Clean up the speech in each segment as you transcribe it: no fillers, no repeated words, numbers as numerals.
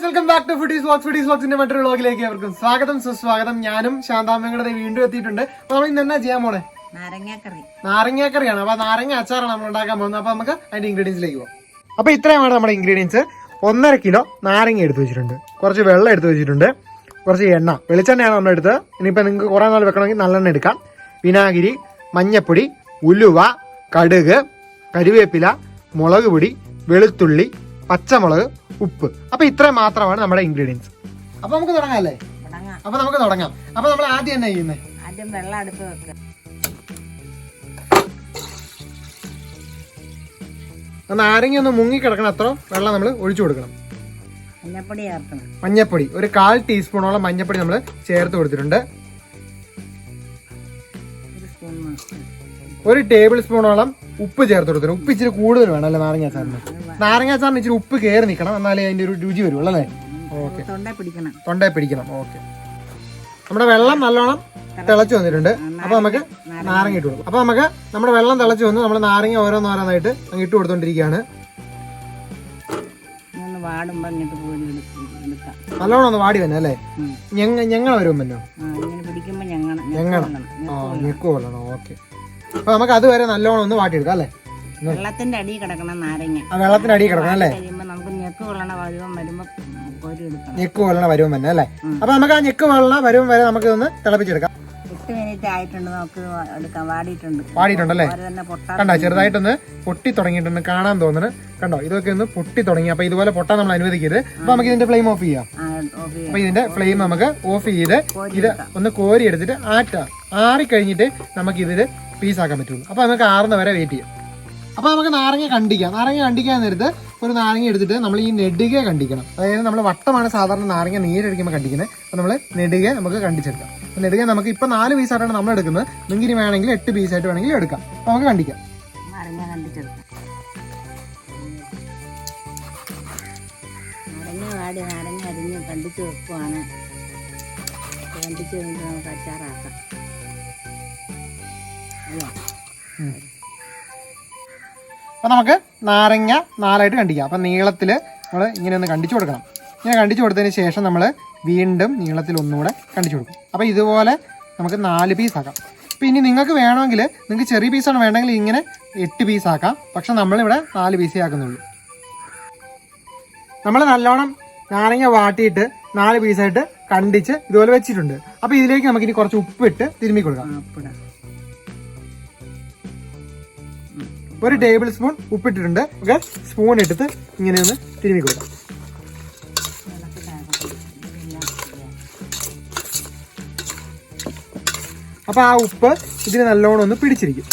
Welcome back to foodies വ്ളോഗ്സിന്റെ മറ്റൊരു വ്ളോഗിലേക്ക് അവർക്കും സ്വാഗതം സുസ്വാഗതം. ഞാനും ശാന്താമ്മയുടെ വീണ്ടും എത്തിയിട്ടുണ്ട്. അപ്പൊ നമ്മൾ ഇന്ന് എന്നാ ചെയ്യാൻ പോണേ? നാരങ്ങാക്കറിയാണ്. അപ്പൊ നാരങ്ങ അച്ചാറാണ് നമ്മൾ ഉണ്ടാക്കാൻ പോകുന്നത്. അപ്പൊ നമുക്ക് അതിന്റെ ഇൻഗ്രീഡിയൻസിലേക്ക് പോകാം. അപ്പൊ ഇത്രയുമാണ് നമ്മുടെ ഇൻഗ്രീഡിയൻസ്. 1.5 കിലോ നാരങ്ങ എടുത്ത് വെച്ചിട്ടുണ്ട്, കുറച്ച് വെള്ളം എടുത്ത് വെച്ചിട്ടുണ്ട്, കുറച്ച് എണ്ണ, വെളിച്ചെണ്ണയാണ് നമ്മളെടുത്ത്. ഇനിയിപ്പോ നിങ്ങൾക്ക് കുറെ നാൾ വെക്കണമെങ്കിൽ നല്ലെണ്ണ എടുക്കാം. വിനാഗിരി, മഞ്ഞപ്പൊടി, ഉലുവ, കടുക്, കരിവേപ്പില, മുളക് പൊടി, വെളുത്തുള്ളി, പച്ചമുളക്, ഉപ്പ്. അപ്പൊ ഇത്ര മാത്രമാണ് നമ്മുടെ ഇൻഗ്രീഡിയൻസ്. അപ്പൊ നമുക്ക് തുടങ്ങാല്ലേ? അപ്പൊ നമുക്ക് തുടങ്ങാം. അപ്പൊ നമ്മൾ ആദ്യം എന്നാ ചെയ്യുന്നത്? ആദ്യം വെള്ളം അടുപ്പ് വെക്കുക. നാരങ്ങ ഒന്ന് മുങ്ങി കിടക്കണം അത്ര വെള്ളം നമ്മൾ ഒഴിച്ചു കൊടുക്കണം. മഞ്ഞപ്പൊടി ചേർക്കണം. മഞ്ഞപ്പൊടി ഒരു 1/4 ടീസ്പൂണോളം മഞ്ഞപ്പൊടി നമ്മൾ ചേർത്ത് കൊടുത്തിട്ടുണ്ട്. 1 ടേബിൾ സ്പൂണോളം ഉപ്പ് ചേർത്ത് കൊടുത്തിട്ടുണ്ട്. ഉപ്പ് ഇച്ചിരി കൂടുതൽ വേണം അല്ലേ നാരങ്ങാച്ചാറിന്? നാരങ്ങാച്ചാറിന് ഇച്ചിരി ഉപ്പ് കയറി നിൽക്കണം, എന്നാലേ അതിന്റെ ഒരു രുചി വരുള്ളൂ അല്ലേ? ഓക്കെ, തൊണ്ടേ പിടിക്കണം. ഓക്കെ, നമ്മുടെ വെള്ളം നല്ലോണം തിളച്ചു വന്നിട്ടുണ്ട്. അപ്പൊ നമുക്ക് നാരങ്ങ ഇട്ട് കൊടുക്കും. അപ്പൊ നമുക്ക് നമ്മുടെ വെള്ളം തിളച്ചു വന്നു. നമ്മൾ നാരങ്ങ ഓരോന്നോരോന്നായിട്ട് അങ്ങ് ഇട്ട് കൊടുത്തോണ്ടിരിക്കുകയാണ്. നല്ലോണം ഒന്ന് വാടി വന്നെ അല്ലേ? ഞങ്ങൾ വരുമ്പോ ഞെക്ക് കൊള്ളണം. ഓക്കെ, അപ്പൊ നമുക്ക് അതുവരെ നല്ലോണം ഒന്ന് വാട്ടിയെടുക്കാം അല്ലേ? വെള്ളത്തിന്റെ അടിയിൽ കിടക്കണം നാരങ്ങ. വെള്ളത്തിന്റെ അടിയിൽ കിടക്കണം അല്ലേ? നമുക്ക് ഞെക്ക് കൊള്ളണ ഞെക്ക് കൊള്ളണ വരുമ്പം തന്നെ അല്ലേ? അപ്പൊ നമുക്ക് ആ ഞെക്ക് കൊള്ളണ വരുമ്പം വരെ നമുക്ക് ഒന്ന് തിളപ്പിച്ചെടുക്കാം. 8 മിനിറ്റ് ആയിട്ടുണ്ട്, നമുക്ക് എടുക്കാം. വാടിയിട്ടുണ്ടല്ലേ? കണ്ടോ, ചെറുതായിട്ടൊന്ന് പൊട്ടി തുടങ്ങിയിട്ടുണ്ട്, കാണാൻ തോന്നുന്നു. കണ്ടോ, ഇതൊക്കെ ഒന്ന് പൊട്ടി തുടങ്ങി. അപ്പൊ ഇതുപോലെ പൊട്ടാൻ നമ്മൾ അനുവദിക്കരുത്. അപ്പൊ നമുക്ക് ഇതിന്റെ ഫ്ലെയിം ഓഫ് ചെയ്യാം. അപ്പൊ ഇതിന്റെ ഫ്ലെയിം നമുക്ക് ഓഫ് ചെയ്ത് ഇത് ഒന്ന് കോരി എടുത്തിട്ട് ആറി കഴിഞ്ഞിട്ട് നമുക്ക് ഇതില് പീസാക്കാൻ പറ്റുള്ളൂ. അപ്പൊ നമുക്ക് ആറുന്ന വരെ വെയിറ്റ് ചെയ്യാം. അപ്പൊ നമുക്ക് നാരങ്ങ കണ്ടിക്കാൻ നേരത്ത് ഒരു നാരങ്ങ എടുത്തിട്ട് നമ്മൾ ഈ നെടുകെ കണ്ടിക്കണം. അതായത് നമ്മൾ വട്ടമാണ് സാധാരണ നാരങ്ങ നീരടിക്കുമ്പോൾ കണ്ടിക്കുന്നത്. അപ്പൊ നമ്മൾ നെടുകെ നമുക്ക് കണ്ടിച്ചെടുക്കാം. നെടുകെ നമുക്ക് ഇപ്പൊ 4 പീസായിട്ടാണ് നമ്മൾ എടുക്കുന്നത്. നിങ്ങൾക്ക് ഇനി വേണമെങ്കിൽ 8 പീസായിട്ട് വേണമെങ്കിൽ എടുക്കാം. അപ്പൊ നമുക്ക് കണ്ടിക്കാം. നാരങ്ങ അരിഞ്ഞ് കണ്ടിച്ച് വെക്കുവാണ്. കണ്ടിച്ച് കഴിഞ്ഞിട്ട് നമുക്ക് അച്ചാറാക്കാം. അപ്പൊ നമുക്ക് നാരങ്ങ 4ആയിട്ട് കണ്ടിക്കാം. അപ്പൊ നീളത്തില് നമ്മൾ ഇങ്ങനെ ഒന്ന് കണ്ടിച്ചു കൊടുക്കണം. ഇങ്ങനെ കണ്ടിച്ചു കൊടുത്തതിന് ശേഷം നമ്മൾ വീണ്ടും നീളത്തിൽ ഒന്നുകൂടെ കണ്ടിച്ചു കൊടുക്കും. അപ്പൊ ഇതുപോലെ നമുക്ക് 4 പീസാക്കാം. അപ്പൊ ഇനി നിങ്ങൾക്ക് വേണമെങ്കിൽ, നിങ്ങൾക്ക് ചെറിയ പീസാണ് വേണമെങ്കിൽ ഇങ്ങനെ 8 പീസാക്കാം. പക്ഷെ നമ്മളിവിടെ 4 പീസേ ആക്കുന്നുള്ളൂ. നമ്മൾ നല്ലോണം നാരങ്ങ വാട്ടിയിട്ട് 4 പീസായിട്ട് കണ്ടിച്ച് ഇതുപോലെ വെച്ചിട്ടുണ്ട്. അപ്പൊ ഇതിലേക്ക് നമുക്ക് ഇനി കുറച്ച് ഉപ്പിട്ട് തിരുമ്മി കൊടുക്കാം. 1 ടേബിൾ സ്പൂൺ ഉപ്പിട്ടിട്ടുണ്ട്. സ്പൂൺ എടുത്ത് ഇങ്ങനെ ഒന്ന് തിരുമ്മി കൊടുക്കാം. അപ്പൊ ആ ഉപ്പ് ഇതിന് നല്ലോണം ഒന്ന് പിടിച്ചിരിക്കും.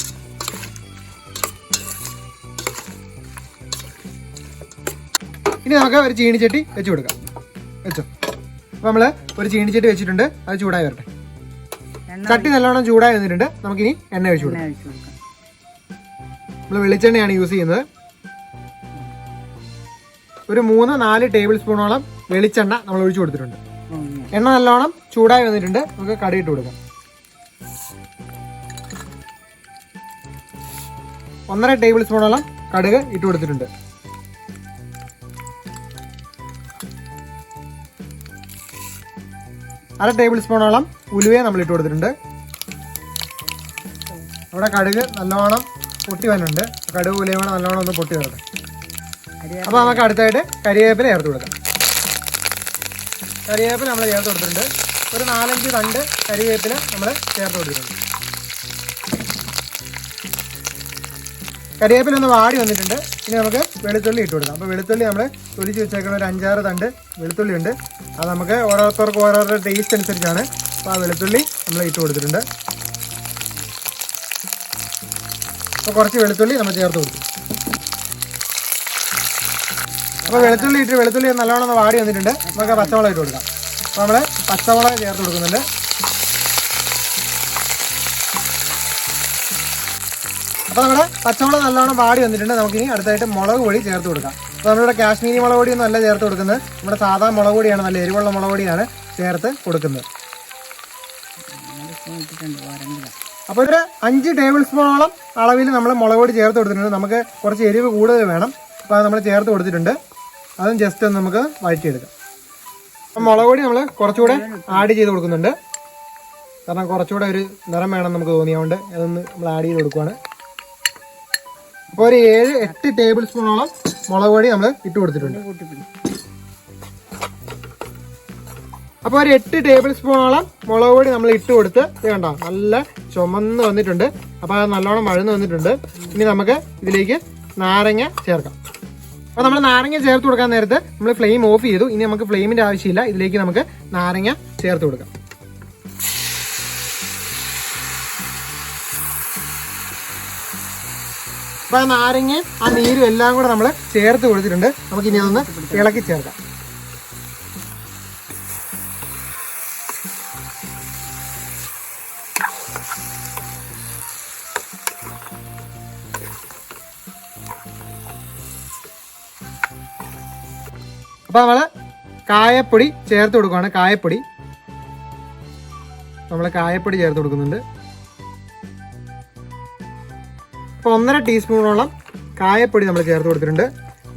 ഇനി നമുക്ക് ഒരു ചീനിച്ചട്ടി വെച്ച് കൊടുക്കാം. വെച്ചോ. അപ്പൊ നമ്മള് ഒരു ചീനിച്ചട്ടി വെച്ചിട്ടുണ്ട്. അത് ചൂടായി വരട്ടെ. ചട്ടി നല്ലോണം ചൂടായി വന്നിട്ടുണ്ട്. നമുക്കിനി എണ്ണ ഒഴിച്ചു കൊടുക്കാം. നമ്മൾ വെളിച്ചെണ്ണയാണ് യൂസ് ചെയ്യുന്നത്. ഒരു 3-4 ടേബിൾ സ്പൂണോളം വെളിച്ചെണ്ണ നമ്മൾ ഒഴിച്ചു കൊടുത്തിട്ടുണ്ട്. എണ്ണ നല്ലോണം ചൂടായി വന്നിട്ടുണ്ട്. നമുക്ക് കടുക് ഇട്ട് കൊടുക്കാം. 1.5 ടേബിൾ സ്പൂണോളം കടുക് ഇട്ട് കൊടുത്തിട്ടുണ്ട്. അര ടേബിൾ സ്പൂണോളം ഉലുവയെ നമ്മൾ ഇട്ട് കൊടുത്തിട്ടുണ്ട്. അവിടെ കടുക് നല്ലോണം പൊട്ടി വന്നിട്ടുണ്ട്. കടുക് ഉലയും കൂടെ നല്ലോണം ഒന്ന് പൊട്ടി വരട്ടെ. അപ്പൊ നമുക്ക് അടുത്തായിട്ട് കരിവേപ്പില ചേർത്ത് കൊടുക്കാം. കരിവേപ്പില നമ്മൾ ചേർത്ത് കൊടുത്തിട്ടുണ്ട്. ഒരു 4-5 തണ്ട് കരിവേപ്പില നമ്മൾ ചേർത്ത് കൊടുത്തിട്ടുണ്ട്. കരിവേപ്പില ഒന്ന് വാടി വന്നിട്ടുണ്ട്. ഇനി നമുക്ക് വെളുത്തുള്ളി ഇട്ട് കൊടുക്കാം. അപ്പോൾ വെളുത്തുള്ളി നമ്മൾ തൊലിച്ച് വെച്ചേക്കുന്ന ഒരു 5-6 തണ്ട് വെളുത്തുള്ളി ഉണ്ട്. അത് നമുക്ക് ഓരോരുത്തർക്കും ഓരോരുടെ ടേസ്റ്റ് അനുസരിച്ചാണ്. അപ്പോൾ ആ വെളുത്തുള്ളി നമ്മൾ ഇട്ട് കൊടുത്തിട്ടുണ്ട്. അപ്പോൾ കുറച്ച് വെളുത്തുള്ളി നമ്മൾ ചേർത്ത് കൊടുക്കും. അപ്പോൾ വെളുത്തുള്ളി നല്ലോണം ഒന്ന് വാടി വന്നിട്ടുണ്ട്. നമുക്ക് പച്ചമുളക് ഇട്ട് കൊടുക്കാം. അപ്പോൾ നമ്മൾ പച്ചമുളക് ചേർത്ത് കൊടുക്കുന്നുണ്ട്. അപ്പോൾ നമ്മുടെ പച്ചമുളക് നല്ലോണം വാടി വന്നിട്ടുണ്ട്. നമുക്കിനി അടുത്തായിട്ട് മുളക് പൊടി ചേർത്ത് കൊടുക്കാം. അപ്പോൾ നമ്മളിവിടെ കാശ്മീരി മുളക് പൊടിയൊന്നും അല്ല ചേർത്ത് കൊടുക്കുന്നത്. നമ്മുടെ സാധാ മുളക് പൊടിയാണ്, നല്ല എരിവുള്ള മുളക് പൊടിയാണ് ചേർത്ത് കൊടുക്കുന്നത്. അപ്പോൾ ഒരു 5 ടേബിൾ സ്പൂണോളം അളവിൽ നമ്മൾ മുളക് പൊടി ചേർത്ത് കൊടുത്തിട്ടുണ്ട്. നമുക്ക് കുറച്ച് എരിവ് കൂടുതൽ വേണം. അപ്പോൾ അത് നമ്മൾ ചേർത്ത് കൊടുത്തിട്ടുണ്ട്. അതും ജസ്റ്റ് ഒന്ന് നമുക്ക് വഴറ്റിയെടുക്കാം. മുളക് പൊടി നമ്മൾ കുറച്ചുകൂടെ ആഡ് ചെയ്ത് കൊടുക്കുന്നുണ്ട്. കാരണം കുറച്ചുകൂടെ ഒരു നിറം വേണം നമുക്ക് തോന്നിയതുകൊണ്ട് അതൊന്ന് നമ്മൾ ആഡ് ചെയ്ത് കൊടുക്കുവാണ്. അപ്പോൾ ഒരു 7-8 ടേബിൾ സ്പൂണോളം മുളക് പൊടി നമ്മൾ ഇട്ട് കൊടുത്തിട്ടുണ്ട്. അപ്പോൾ ഒരു 8 ടേബിൾ സ്പൂണോളം മുളക് പൊടി നമ്മൾ ഇട്ട് കൊടുത്ത് ഇത് കണ്ടോ നല്ല ചുമന്ന് വന്നിട്ടുണ്ട്. അപ്പോൾ അത് നല്ലോണം വഴന്ന് വന്നിട്ടുണ്ട്. ഇനി നമുക്ക് ഇതിലേക്ക് നാരങ്ങ ചേർക്കാം. അപ്പോൾ നമ്മൾ നാരങ്ങ ചേർത്ത് കൊടുക്കാൻ നേരത്ത് നമ്മൾ ഫ്ലെയിം ഓഫ് ചെയ്തു. ഇനി നമുക്ക് ഫ്ലെയിമിന്റെ ആവശ്യമില്ല. ഇതിലേക്ക് നമുക്ക് നാരങ്ങ ചേർത്ത് കൊടുക്കാം. അപ്പൊ ആ നാരങ്ങയും ആ നീരും എല്ലാം കൂടെ നമ്മൾ ചേർത്ത് കൊടുത്തിട്ടുണ്ട്. നമുക്ക് ഇനി അതൊന്ന് ഇളക്കി ചേർക്കാം. അപ്പൊ നമ്മള് കായപ്പൊടി ചേർത്ത് കൊടുക്കുകയാണ്. കായപ്പൊടി ചേർത്ത് കൊടുക്കുന്നുണ്ട്. അപ്പോൾ 1.5 ടീസ്പൂണോളം കായപ്പൊടി നമ്മൾ ചേർത്ത് കൊടുത്തിട്ടുണ്ട്.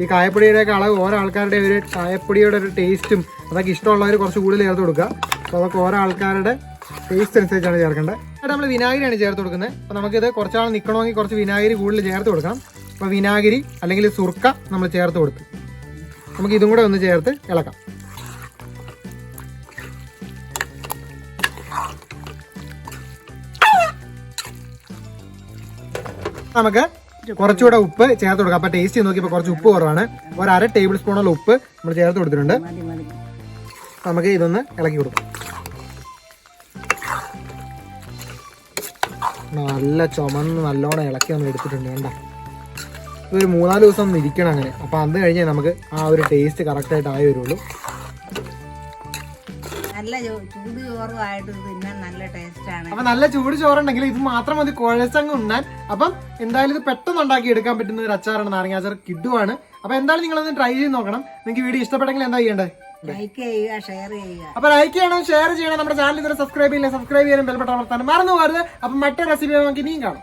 ഈ കായപ്പൊടിയുടെയൊക്കെ അളവ് ഓരോ ആൾക്കാരുടെ ഒരു കായപ്പൊടിയുടെ ഒരു ടേസ്റ്റും അതൊക്കെ ഇഷ്ടമുള്ളവർ കുറച്ച് കൂടുതൽ ചേർത്ത് കൊടുക്കുക. അപ്പോൾ അതൊക്കെ ഓരോ ആൾക്കാരുടെ ടേസ്റ്റ് അനുസരിച്ചാണ് ചേർക്കേണ്ടത്. എന്നിട്ട് നമ്മൾ വിനാഗിരിയാണ് ചേർത്ത് കൊടുക്കുന്നത്. അപ്പോൾ നമുക്കിത് കുറച്ചാൾ നിൽക്കണമെങ്കിൽ കുറച്ച് വിനാഗിരി കൂടുതൽ ചേർത്ത് കൊടുക്കണം. അപ്പോൾ വിനാഗിരി അല്ലെങ്കിൽ സുർക്ക നമ്മൾ ചേർത്ത് കൊടുത്തു. നമുക്ക് ഇതും കൂടെ ഒന്ന് ചേർത്ത് ഇളക്കാം. നമുക്ക് കുറച്ചുകൂടെ ഉപ്പ് ചേർത്ത് കൊടുക്കാം. അപ്പൊ ടേസ്റ്റ് ചെയ്ത് നോക്കിയപ്പോൾ കുറച്ച് ഉപ്പ് കുറവാണ്. 1/2 ടേബിൾ സ്പൂണോളം ഉപ്പ് നമ്മൾ ചേർത്ത് കൊടുത്തിട്ടുണ്ട്. നമുക്ക് ഇതൊന്ന് ഇളക്കി കൊടുക്കാം. നല്ല ചുമന്ന് നല്ലോണം ഇളക്കി ഒന്ന് എടുത്തിട്ടുണ്ട്. വേണ്ട ഇതൊരു 3-4 ദിവസം ഒന്ന് ഇരിക്കണം അങ്ങനെ. അപ്പൊ അത് കഴിഞ്ഞാൽ നമുക്ക് ആ ഒരു ടേസ്റ്റ് കറക്റ്റ് ആയിട്ട് ആയി വരുള്ളൂ. അപ്പൊ നല്ല ചൂട് ചോറുണ്ടെങ്കിൽ ഇത് മാത്രം മതി കുഴച്ചങ്ങ് ഉണ്ണാൻ. അപ്പം എന്തായാലും ഇത് പെട്ടെന്ന് ഉണ്ടാക്കി എടുക്കാൻ പറ്റുന്ന ഒരു അച്ചാറാണ്. നാരങ്ങ അച്ചാർ കിഡുവാണ്. അപ്പൊ എന്തായാലും നിങ്ങളൊന്ന് ട്രൈ ചെയ്ത് നോക്കണം. നിങ്ങൾക്ക് വീഡിയോ ഇഷ്ടപ്പെട്ടെങ്കിൽ എന്താ ചെയ്യേണ്ടത്? ലൈക്ക് ചെയ്യുക, ഷെയർ ചെയ്യുക. അപ്പൊ ലൈക്ക് ചെയ്യണം, ഷെയർ ചെയ്യണം. നമ്മുടെ ചാനൽ ഇതുവരെ സബ്സ്ക്രൈബ് ചെയ്യില്ല, സബ്സ്ക്രൈബ് ചെയ്യാനും ബെൽ ബട്ടൺ അമർത്താനും മറന്നു പോകരുത്. അപ്പൊ മറ്റൊരു റെസിപ്പി നമുക്ക് ഇനിയും കാണാം.